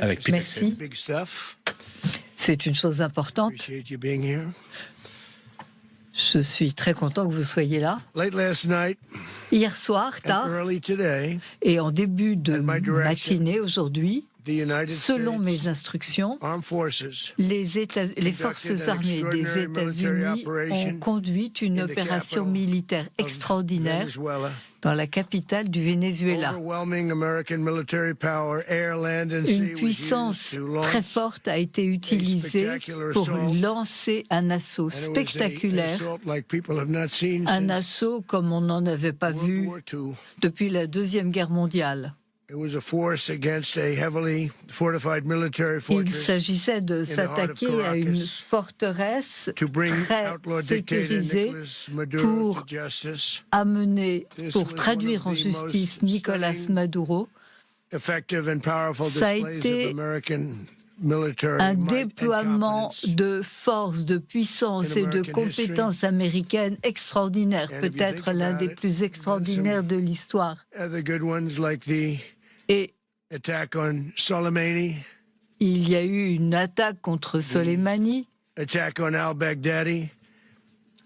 Avec plaisir. Merci. C'est une chose importante. Je suis très content que vous soyez là. Hier soir, tard, et en début de matinée aujourd'hui, selon mes instructions, les forces armées des États-Unis ont conduit une opération militaire extraordinaire dans la capitale du Venezuela. Une puissance très forte a été utilisée pour lancer un assaut spectaculaire, un assaut comme on n'en avait pas vu depuis la Deuxième Guerre mondiale. Il s'agissait de s'attaquer à une forteresse très sécurisée pour traduire en justice Nicolas Maduro. Ça a été un déploiement de force, de puissance et de compétences américaines extraordinaires, peut-être l'un des plus extraordinaires de l'histoire. Et il y a eu une attaque contre Soleimani,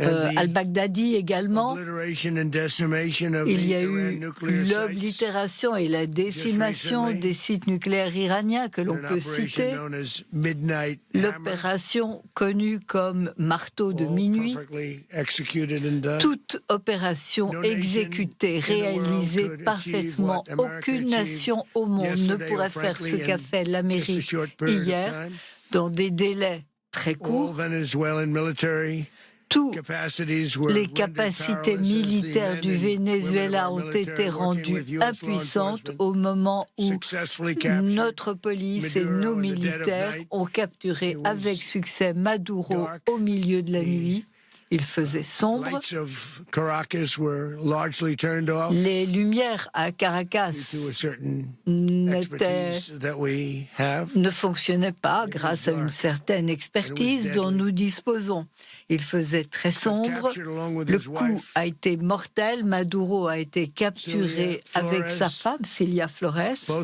al-Baghdadi également. Il y a eu l'oblitération et la décimation des sites nucléaires iraniens que l'on peut citer. L'opération connue comme marteau de minuit. Toute opération exécutée, réalisée parfaitement. Aucune nation au monde ne pourrait faire ce qu'a fait l'Amérique hier dans des délais très courts. Toutes les capacités militaires du Venezuela ont été rendues impuissantes au moment où notre police et nos militaires ont capturé avec succès Maduro au milieu de la nuit. Il faisait sombre. Les lumières à Caracas ne fonctionnaient pas grâce à une certaine expertise dont nous disposons. Il faisait très sombre. Le coup a été mortel. Maduro a été capturé avec sa femme, Cilia Flores.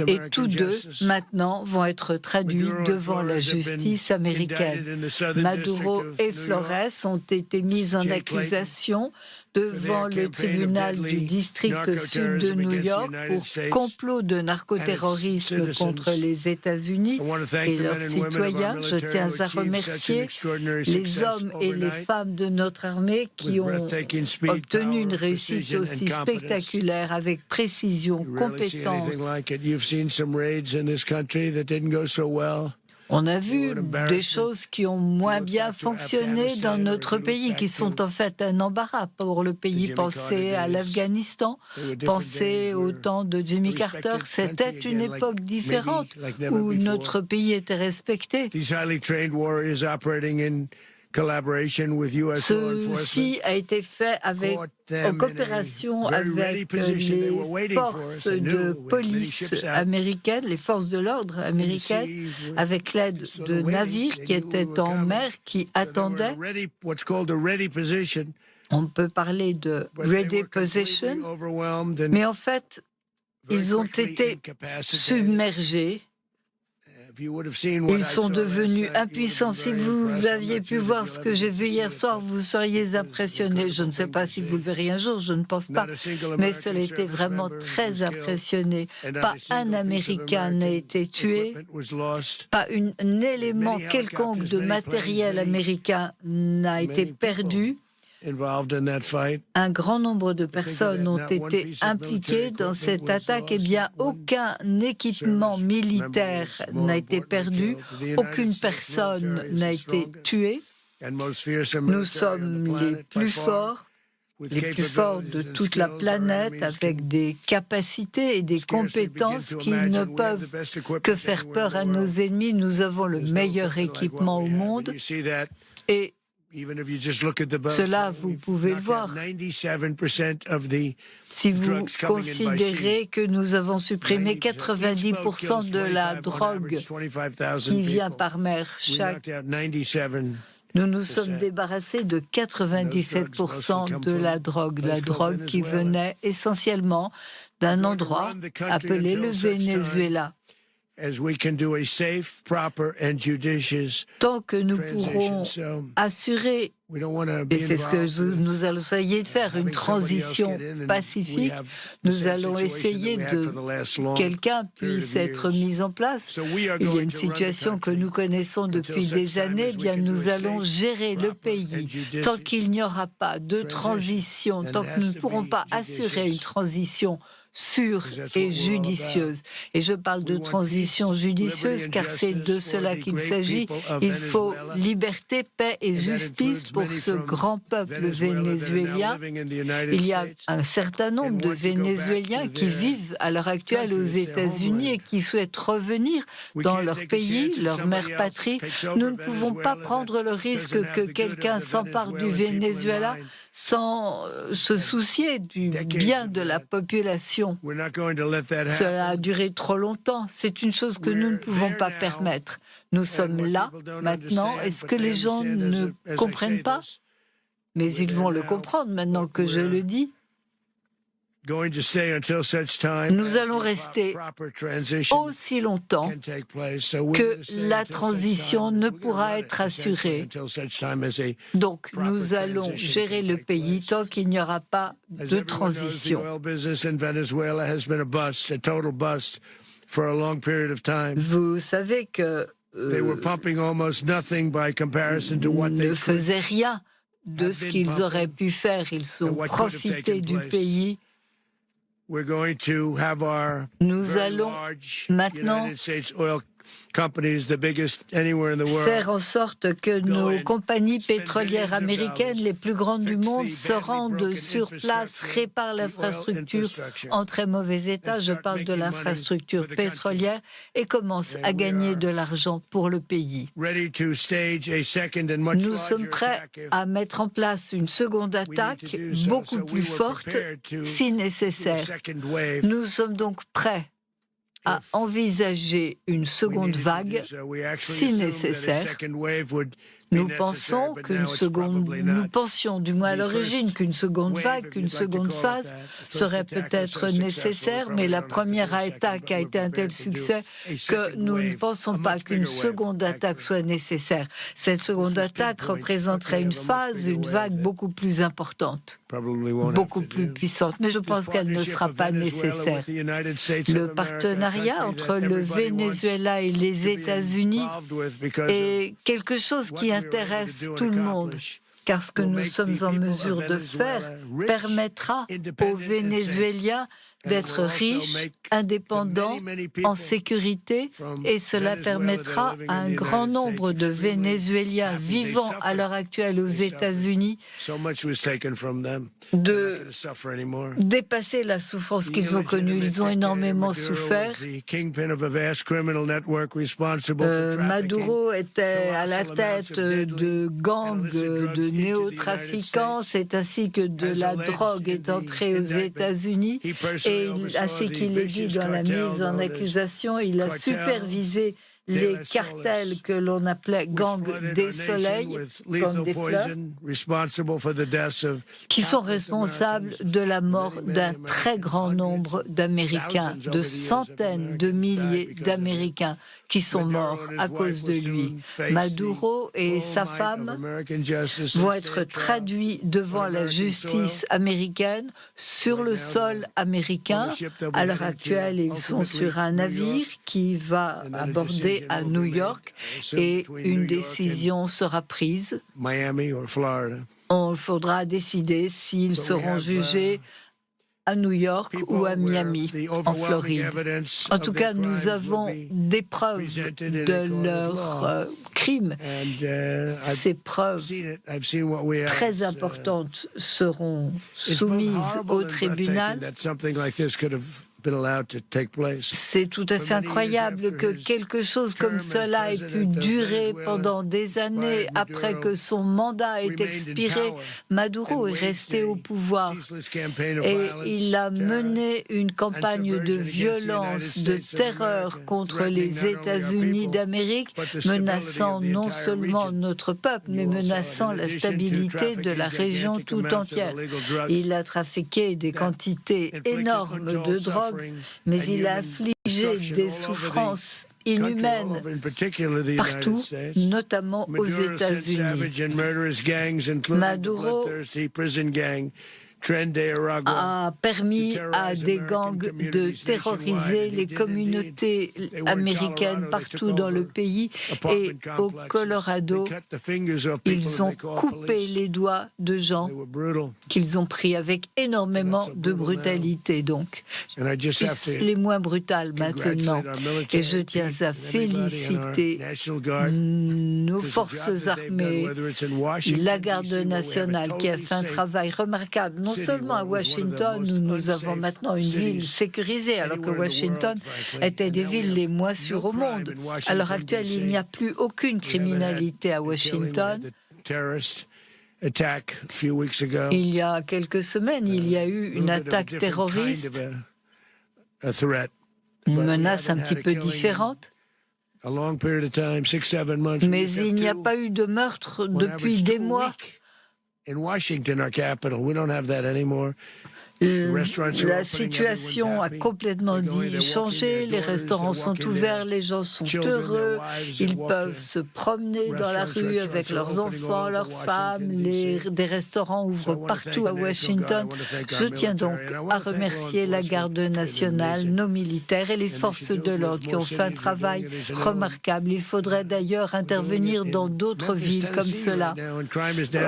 Et tous deux, maintenant, vont être traduits devant la justice américaine. Maduro et Flores ont été mis en accusation devant le tribunal du district sud de New York pour complot de narcoterrorisme contre les États-Unis et leurs citoyens. Je tiens à remercier les hommes et les femmes de notre armée qui ont obtenu une réussite aussi spectaculaire avec précision, compétence. On a vu des choses qui ont moins bien fonctionné dans notre pays, qui sont en fait un embarras pour le pays. Pensez à l'Afghanistan, pensez au temps de Jimmy Carter. C'était une époque différente où notre pays était respecté. Ceci a été fait en coopération avec les forces de police américaines, les forces de l'ordre américaines, avec l'aide de navires qui étaient en mer, qui attendaient. On peut parler de ready position, mais en fait, ils ont été submergés. Ils sont devenus impuissants. Si vous aviez pu voir ce que j'ai vu hier soir, vous seriez impressionnés. Je ne sais pas si vous le verrez un jour, je ne pense pas. Mais cela était vraiment très impressionné. Pas un Américain n'a été tué. Pas un élément quelconque de matériel américain n'a été perdu. Un grand nombre de personnes ont été impliquées dans cette attaque. Eh bien, aucun équipement militaire n'a été perdu, aucune personne n'a été tuée. Nous sommes les plus forts de toute la planète, avec des capacités et des compétences qui ne peuvent que faire peur à nos ennemis. Nous avons le meilleur équipement au monde. Et cela, vous pouvez le voir. Si vous considérez que nous avons supprimé 90% de la drogue qui vient par mer nous nous sommes débarrassés de 97% de la drogue qui venait essentiellement d'un endroit appelé le Venezuela. Tant que nous pourrons assurer, et c'est ce que nous allons essayer de faire, une transition pacifique, nous allons essayer que quelqu'un puisse être mis en place. Il y a une situation que nous connaissons depuis des années, eh bien nous allons gérer le pays. Tant qu'il n'y aura pas de transition, tant que nous ne pourrons pas assurer une transition sûre et judicieuse. Et je parle de transition judicieuse car c'est de cela qu'il s'agit. Il faut liberté, paix et justice pour ce grand peuple vénézuélien. Il y a un certain nombre de Vénézuéliens qui vivent à l'heure actuelle aux États-Unis et qui souhaitent revenir dans leur pays, leur mère patrie. Nous ne pouvons pas prendre le risque que quelqu'un s'empare du Venezuela sans se soucier du bien de la population. Cela a duré trop longtemps. C'est une chose que nous ne pouvons pas permettre. Nous sommes là, maintenant. Est-ce que les gens ne comprennent pas? Mais ils vont le comprendre maintenant que je le dis. Nous allons rester aussi longtemps que la transition ne pourra être assurée. Donc, nous allons gérer le pays tant qu'il n'y aura pas de transition. Vous savez que ne faisaient rien de ce qu'ils auraient pu faire. Ils ont profité du pays. Nous allons maintenant faire en sorte que nos compagnies pétrolières américaines, les plus grandes du monde, se rendent sur place, réparent l'infrastructure en très mauvais état, je parle de l'infrastructure pétrolière, et commencent à gagner de l'argent pour le pays. Nous sommes prêts à mettre en place une seconde attaque, beaucoup plus forte, si nécessaire. Nous sommes donc prêts à envisager une seconde vague, si nécessaire. Nous pensions du moins à l'origine qu'une seconde vague, qu'une seconde phase serait peut-être nécessaire, mais la première attaque a été un tel succès que nous ne pensons pas qu'une seconde attaque soit nécessaire. Cette seconde attaque représenterait une phase, une vague beaucoup plus importante, beaucoup plus puissante, mais je pense qu'elle ne sera pas nécessaire. Le partenariat entre le Venezuela et les États-Unis est quelque chose qui intéresse tout le monde, car ce que nous sommes en mesure de faire permettra aux Vénézuéliens d'être riches, indépendants, en sécurité, et cela permettra à un grand nombre de Vénézuéliens vivant à l'heure actuelle aux États-Unis de dépasser la souffrance qu'ils ont connue. Ils ont énormément souffert. Maduro était à la tête de gangs de néo-trafiquants. C'est ainsi que de la drogue est entrée aux États-Unis. Et ainsi qu'il est dit dans la mise en accusation, il a supervisé les cartels que l'on appelait gangs des soleils, gangs des fleurs, qui sont responsables de la mort d'un très grand nombre d'Américains, de centaines de milliers d'Américains qui sont morts à cause de lui. Maduro et sa femme vont être traduits devant la justice américaine sur le sol américain. À l'heure actuelle, ils sont sur un navire qui va aborder à New York et une décision sera prise. Il faudra décider s'ils seront jugés à New York ou à Miami, en Floride. En tout cas, nous avons des preuves de leurs crimes. Ces preuves très importantes seront soumises au tribunal. C'est tout à fait incroyable que quelque chose comme cela ait pu durer pendant des années après que son mandat ait expiré. Maduro est resté au pouvoir et il a mené une campagne de violence, de terreur contre les États-Unis d'Amérique, menaçant non seulement notre peuple, mais menaçant la stabilité de la région tout entière. Il a trafiqué des quantités énormes de drogue, mais il a affligé des souffrances inhumaines partout, notamment aux États-Unis. Maduro a permis à des gangs de terroriser les communautés américaines partout dans le pays, et au Colorado, ils ont coupé les doigts de gens qu'ils ont pris avec énormément de brutalité, donc les moins brutales maintenant. Et je tiens à féliciter nos forces armées, la garde nationale qui a fait un travail remarquable. Non seulement à Washington, où nous avons maintenant une ville sécurisée, alors que Washington était des villes les moins sûres au monde. À l'heure actuelle, il n'y a plus aucune criminalité à Washington. Il y a quelques semaines, il y a eu une attaque terroriste, une menace un petit peu différente. Mais il n'y a pas eu de meurtre depuis des mois. In Washington, our capital, we don't have that anymore. La situation a complètement changé, les restaurants sont ouverts, les gens sont heureux, ils peuvent se promener dans la rue avec leurs enfants, leurs femmes, des restaurants ouvrent partout à Washington. Je tiens donc à remercier la garde nationale, nos militaires et les forces de l'ordre qui ont fait un travail remarquable. Il faudrait d'ailleurs intervenir dans d'autres villes comme cela.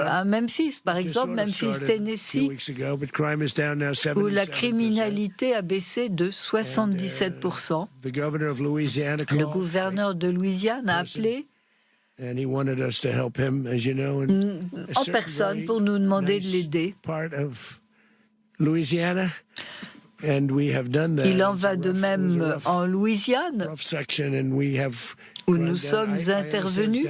À Memphis, par exemple, Memphis, Tennessee, où la criminalité a baissé de 77%. Le gouverneur de Louisiane a appelé en personne pour nous demander de l'aider. Il en va de même en Louisiane, où nous sommes intervenus.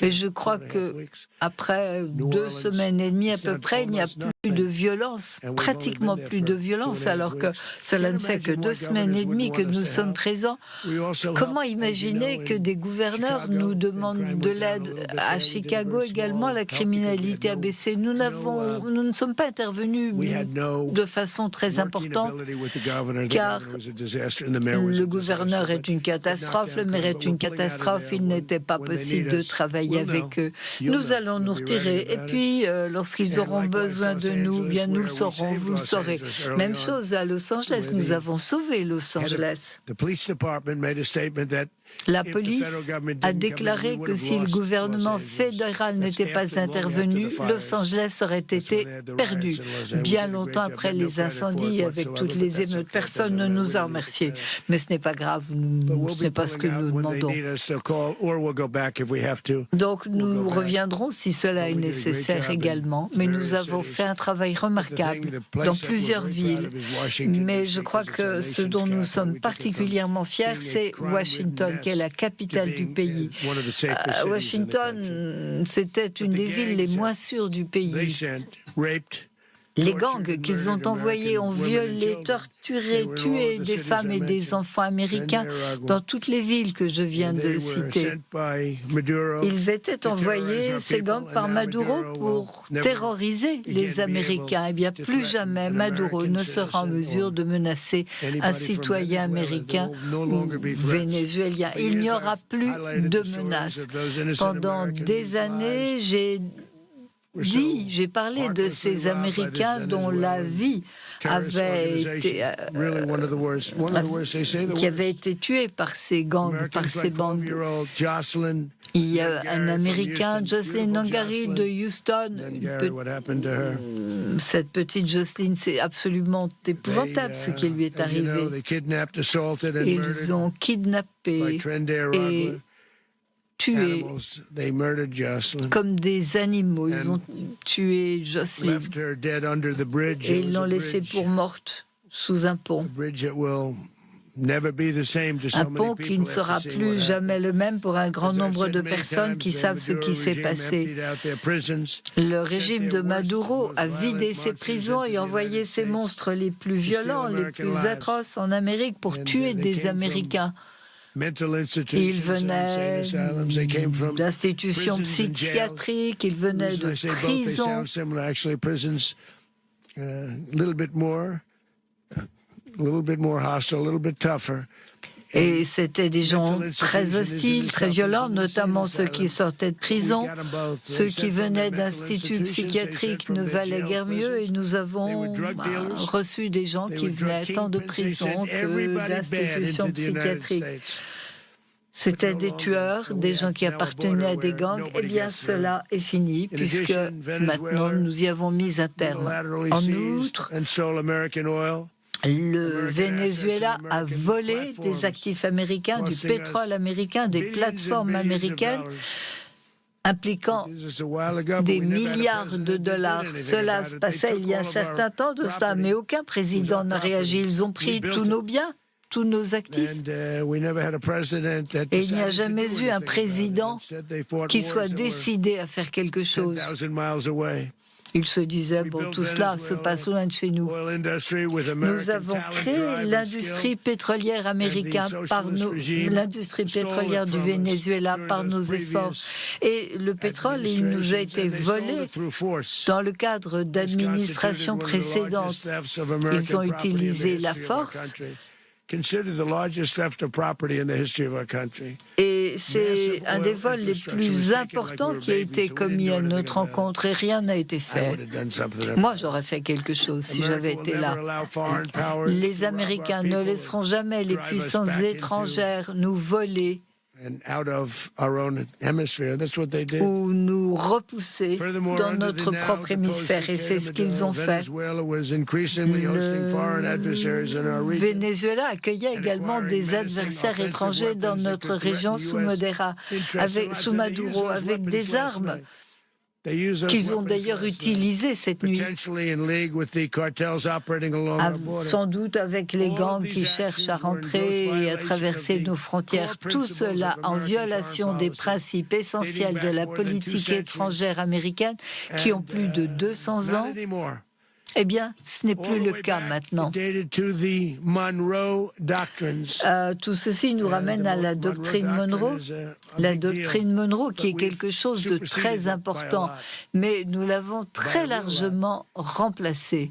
Et je crois qu'après 2 semaines et demie à peu près, il n'y a plus de violence, pratiquement plus de violence, alors que cela ne fait que 2 semaines et demie que nous sommes présents. Comment imaginer que des gouverneurs nous demandent de l'aide? À Chicago également, la criminalité a baissé. Nous ne sommes pas intervenus de façon très importante, car le gouverneur est une catastrophe, le maire est une catastrophe, il n'était pas possible de travailler avec eux. Nous allons nous retirer, et puis lorsqu'ils auront besoin de nous, bien nous le saurons, vous le saurez. Même chose à Los Angeles, nous avons sauvé Los Angeles. La police a déclaré que si le gouvernement fédéral n'était pas intervenu, Los Angeles aurait été perdu. Bien longtemps après les incendies, avec toutes les émeutes, personne ne nous a remerciés. Mais ce n'est pas grave, ce n'est pas ce que nous demandons. Donc nous reviendrons si cela est nécessaire également. Mais nous avons fait un travail remarquable dans plusieurs villes. Mais je crois que ce dont nous sommes particulièrement fiers, c'est Washington, qui est la capitale du pays. Washington, c'était une des villes les moins sûres du pays. Les gangs qu'ils ont envoyés ont violé, torturé, tué des femmes et des enfants américains dans toutes les villes que je viens de citer. Ils étaient envoyés, ces gangs, par Maduro pour terroriser les Américains. Eh bien, plus jamais Maduro ne sera en mesure de menacer un citoyen américain ou vénézuélien. Il n'y aura plus de menaces. Pendant des années, j'ai parlé de ces Américains dont la vie avait été, qui avait été tuée par ces gangs, par ces bandes. Il y a un Américain, Jocelyn Nangari de Houston. Cette petite Jocelyn, c'est absolument épouvantable ce qui lui est arrivé. Ils ont kidnappé et tué comme des animaux. Ils ont tué Jocelyn et ils l'ont laissée pour morte sous un pont. Un pont qui ne sera plus jamais le même pour un grand nombre de personnes qui savent ce qui s'est passé. Le régime de Maduro a vidé ses prisons et envoyé ses monstres les plus violents, les plus atroces en Amérique pour tuer des Américains. Ils venaient d'institutions psychiatriques, ils venaient de prisons. Et c'était des gens très hostiles, très violents, notamment ceux qui sortaient de prison. Ceux qui venaient d'instituts psychiatriques ne valaient guère mieux et nous avons reçu des gens qui venaient tant de prison que d'institutions psychiatriques. C'était des tueurs, des gens qui appartenaient à des gangs. Eh bien, cela est fini, puisque maintenant nous y avons mis un terme. En outre, le Venezuela a volé des actifs américains, du pétrole américain, des plateformes américaines, impliquant des milliards de dollars. Cela se passait il y a un certain temps de cela, mais aucun président n'a réagi. Ils ont pris tous nos biens, tous nos actifs. Et il n'y a jamais eu un président qui soit décidé à faire quelque chose. Il se disait, bon, tout cela se passe loin de chez nous. Nous avons créé l'industrie pétrolière américaine l'industrie pétrolière du Venezuela par nos efforts. Et le pétrole, il nous a été volé dans le cadre d'administrations précédentes. Ils ont utilisé la force. Et c'est un des vols les plus importants qui a été commis à notre rencontre et rien n'a été fait. Moi, j'aurais fait quelque chose si j'avais été là. Les Américains ne laisseront jamais les puissances étrangères nous voler ou nous repousser dans notre propre hémisphère, et c'est ce qu'ils ont fait. Le Venezuela accueillait également des adversaires étrangers dans notre région sous Maduro, avec des armes qu'ils ont d'ailleurs utilisées cette nuit, sans doute avec les gangs qui cherchent à rentrer et à traverser nos frontières. Tout cela en violation des principes essentiels de la politique étrangère américaine qui ont plus de 200 ans. Eh bien, ce n'est plus le cas maintenant. Tout ceci nous ramène à la doctrine Monroe. La doctrine Monroe qui est quelque chose de très important, mais nous l'avons très largement remplacée.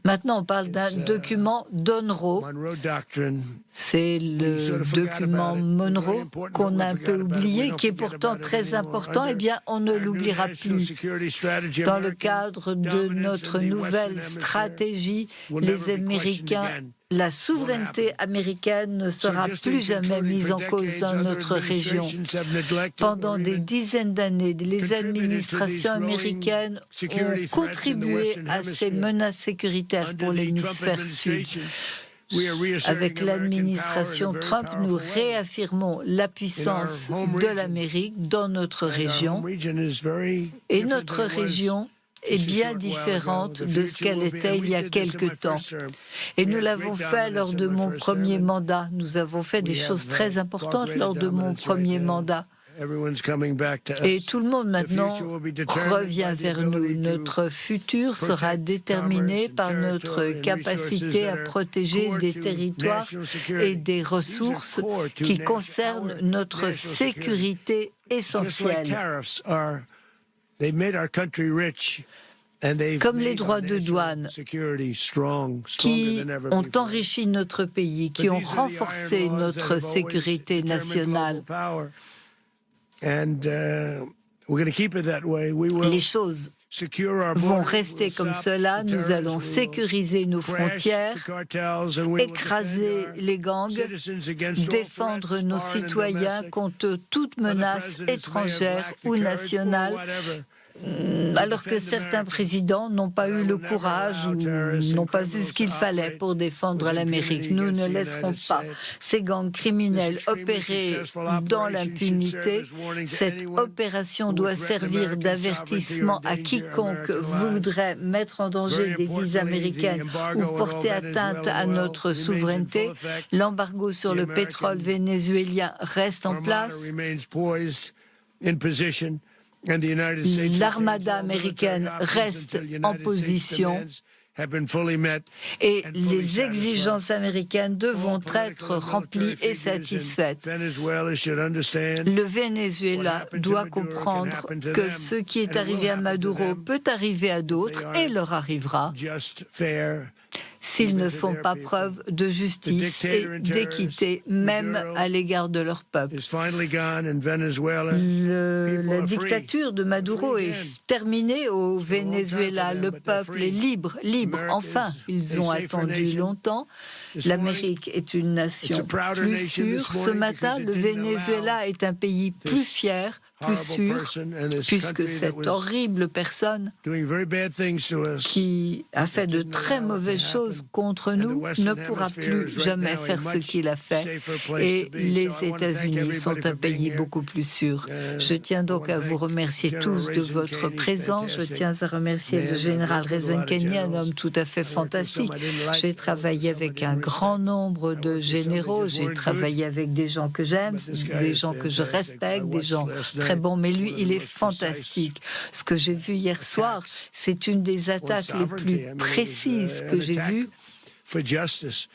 Maintenant, on parle d'un document Monroe. C'est le document Monroe qu'on a un peu oublié, qui est pourtant très important. Eh bien, on ne l'oubliera plus. Dans le cadre de notre nouvelle stratégie, les Américains, la souveraineté américaine ne sera plus jamais mise en cause dans notre région. Pendant des dizaines d'années, les administrations américaines ont contribué à ces menaces sécuritaires pour l'hémisphère sud. Avec l'administration Trump, nous réaffirmons la puissance de l'Amérique dans notre région. Et notre région est bien différente de ce qu'elle était il y a quelque temps. Et nous l'avons fait lors de mon premier mandat. Nous avons fait des choses très importantes lors de mon premier mandat. Et tout le monde maintenant revient vers nous. Notre futur sera déterminé par notre capacité à protéger des territoires et des ressources qui concernent notre sécurité essentielle. Comme les droits de douane qui ont enrichi notre pays, qui ont renforcé notre sécurité nationale. Les choses vont rester comme cela. Nous allons sécuriser nos frontières, écraser les gangs, défendre nos citoyens contre toute menace étrangère ou nationale, alors que certains présidents n'ont pas eu le courage ou n'ont pas eu ce qu'il fallait pour défendre l'Amérique. Nous ne laisserons pas ces gangs criminels opérer dans l'impunité. Cette opération doit servir d'avertissement à quiconque voudrait mettre en danger des vies américaines ou porter atteinte à notre souveraineté. L'embargo sur le pétrole vénézuélien reste en place. L'armada américaine reste en position et les exigences américaines devront être remplies et satisfaites. Le Venezuela doit comprendre que ce qui est arrivé à Maduro peut arriver à d'autres et leur arriera s'ils ne font pas preuve de justice et d'équité, même à l'égard de leur peuple. La dictature de Maduro est terminée au Venezuela. Le peuple est libre. Enfin, ils ont attendu longtemps. L'Amérique est une nation plus sûre. Ce matin, le Venezuela est un pays plus fier, plus sûr, puisque cette horrible personne qui a fait de très mauvaises choses contre nous ne pourra plus jamais faire ce qu'il a fait. Et les États-Unis sont un pays beaucoup plus sûr. Je tiens donc à vous remercier tous de votre présence. Je tiens à remercier le général Rezankani, un homme tout à fait fantastique. J'ai travaillé avec un grand nombre de généraux, j'ai travaillé avec des gens que j'aime, des gens que je respecte, des gens très bons, mais lui, il est fantastique. Ce que j'ai vu hier soir, c'est une des attaques les plus précises que j'ai vues.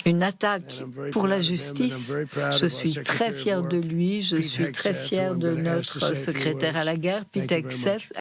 Une attaque pour la justice. Je suis très fier de lui, je suis très fier de notre secrétaire à la guerre, Pete Hegseth.